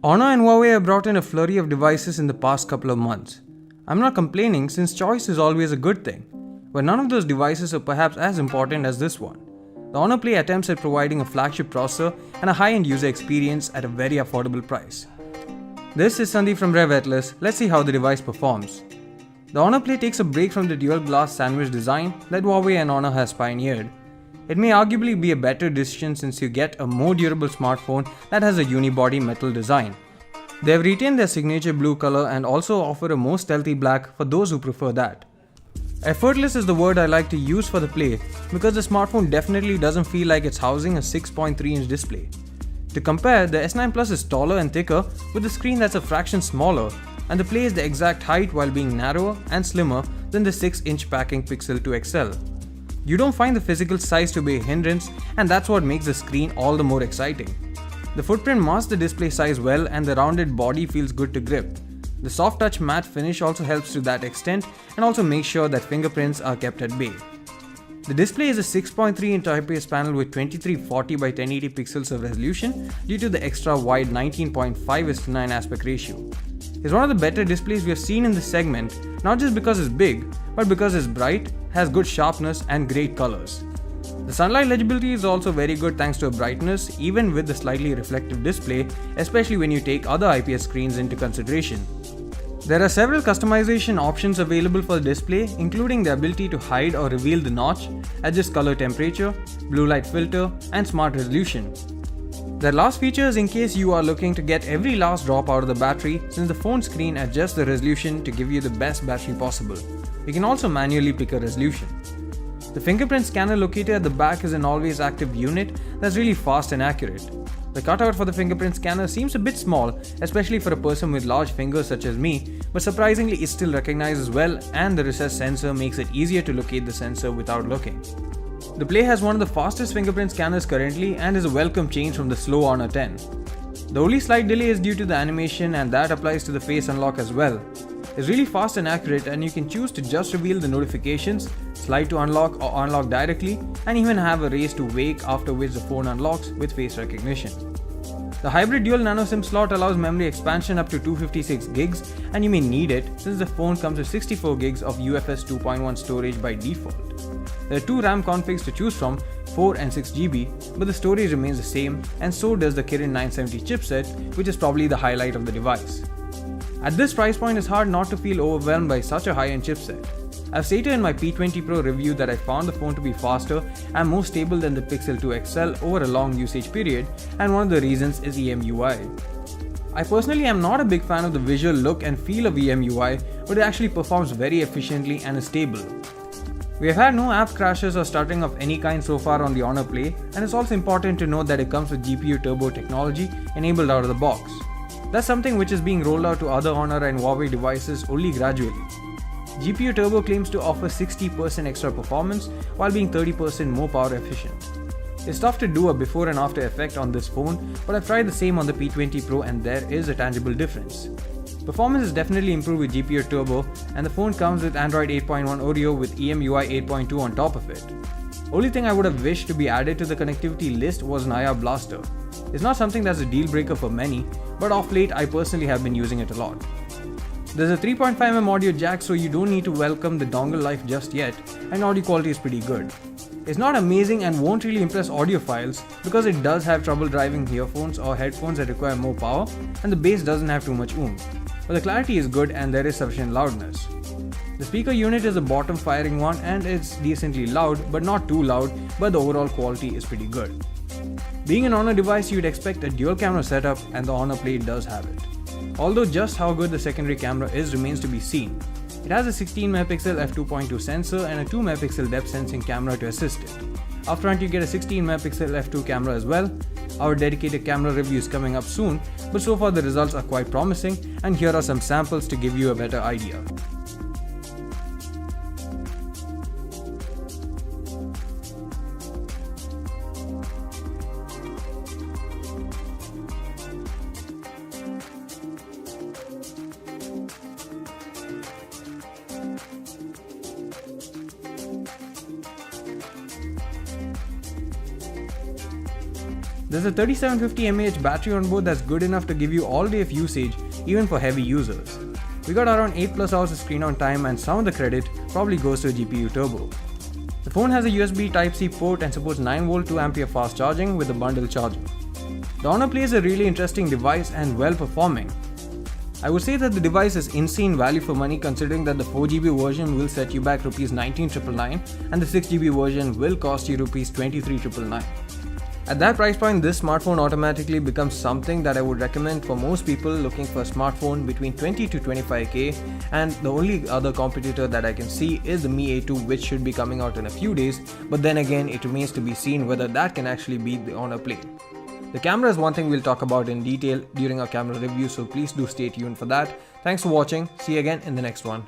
Honor and Huawei have brought in a flurry of devices in the past couple of months. I'm not complaining since choice is always a good thing, but none of those devices are perhaps as important as this one. The Honor Play attempts at providing a flagship processor and a high-end user experience at a very affordable price. This is Sandeep from Rev Atlas. Let's see how the device performs. The Honor Play takes a break from the dual glass sandwich design that Huawei and Honor has pioneered. It may arguably be a better decision since you get a more durable smartphone that has a unibody metal design. They have retained their signature blue color and also offer a more stealthy black for those who prefer that. Effortless is the word I like to use for the Play because the smartphone definitely doesn't feel like it's housing a 6.3-inch display. To compare, the S9 Plus is taller and thicker with a screen that's a fraction smaller, and the Play is the exact height while being narrower and slimmer than the 6-inch packing Pixel 2 XL. You don't find the physical size to be a hindrance, and that's what makes the screen all the more exciting. The footprint masks the display size well and the rounded body feels good to grip. The soft touch matte finish also helps to that extent and also makes sure that fingerprints are kept at bay. The display is a 6.3-inch IPS panel with 2340 by 1080 pixels of resolution due to the extra wide 19.5:9 aspect ratio. It's one of the better displays we have seen in this segment, not just because it's big, but because it's bright, has good sharpness and great colors. The sunlight legibility is also very good thanks to a brightness even with the slightly reflective display, especially when you take other IPS screens into consideration. There are several customization options available for the display, including the ability to hide or reveal the notch, adjust color temperature, blue light filter, and smart resolution. There are last features in case you are looking to get every last drop out of the battery, since the phone screen adjusts the resolution to give you the best battery possible. You can also manually pick a resolution. The fingerprint scanner located at the back is an always active unit that's really fast and accurate. The cutout for the fingerprint scanner seems a bit small, especially for a person with large fingers such as me, but surprisingly it still recognizes well, and the recessed sensor makes it easier to locate the sensor without looking. The Play has one of the fastest fingerprint scanners currently and is a welcome change from the slow Honor 10. The only slight delay is due to the animation, and that applies to the face unlock as well. It's really fast and accurate, and you can choose to just reveal the notifications, slide to unlock or unlock directly, and even have a raise to wake, after which the phone unlocks with face recognition. The hybrid dual nano SIM slot allows memory expansion up to 256 gigs, and you may need it since the phone comes with 64 gigs of UFS 2.1 storage by default. There are two RAM configs to choose from, 4 and 6 GB, but the storage remains the same, and so does the Kirin 970 chipset, which is probably the highlight of the device. At this price point, it's hard not to feel overwhelmed by such a high-end chipset. I've stated in my P20 Pro review that I found the phone to be faster and more stable than the Pixel 2 XL over a long usage period, and one of the reasons is EMUI. I personally am not a big fan of the visual look and feel of EMUI, but it actually performs very efficiently and is stable. We have had no app crashes or stuttering of any kind so far on the Honor Play, and it's also important to note that it comes with GPU Turbo technology enabled out of the box. That's something which is being rolled out to other Honor and Huawei devices only gradually. GPU Turbo claims to offer 60% extra performance while being 30% more power efficient. It's tough to do a before and after effect on this phone, but I've tried the same on the P20 Pro and there is a tangible difference. Performance is definitely improved with GPU Turbo, and the phone comes with Android 8.1 Oreo with EMUI 8.2 on top of it. Only thing I would have wished to be added to the connectivity list was Naya Blaster. It's not something that's a deal breaker for many, but off late I personally have been using it a lot. There's a 3.5mm audio jack, so you don't need to welcome the dongle life just yet, and audio quality is pretty good. It's not amazing and won't really impress audiophiles because it does have trouble driving earphones or headphones that require more power, and the bass doesn't have too much oomph. But the clarity is good and there is sufficient loudness. The speaker unit is a bottom firing one and it's decently loud, but not too loud, but the overall quality is pretty good. Being an Honor device, you'd expect a dual camera setup, and the Honor Play does have it. Although just how good the secondary camera is remains to be seen. It has a 16MP f2.2 sensor and a 2MP depth sensing camera to assist it. Up front you get a 16MP f2 camera as well. Our dedicated camera review is coming up soon, but so far the results are quite promising, and here are some samples to give you a better idea. There's a 3750 mAh battery on board that's good enough to give you all day of usage even for heavy users. We got around 8+ hours of screen on time, and some of the credit probably goes to a GPU turbo. The phone has a USB Type-C port and supports 9V 2A fast charging with a bundle charger. The Honor Play is a really interesting device and well performing. I would say that the device is insane value for money, considering that the 4GB version will set you back Rs 19,999 and the 6GB version will cost you Rs 23,999. At that price point, this smartphone automatically becomes something that I would recommend for most people looking for a smartphone between 20 to 25k, and the only other competitor that I can see is the Mi A2, which should be coming out in a few days, but then again it remains to be seen whether that can actually beat the Honor Play. The camera is one thing we'll talk about in detail during our camera review, so please do stay tuned for that. Thanks for watching, see you again in the next one.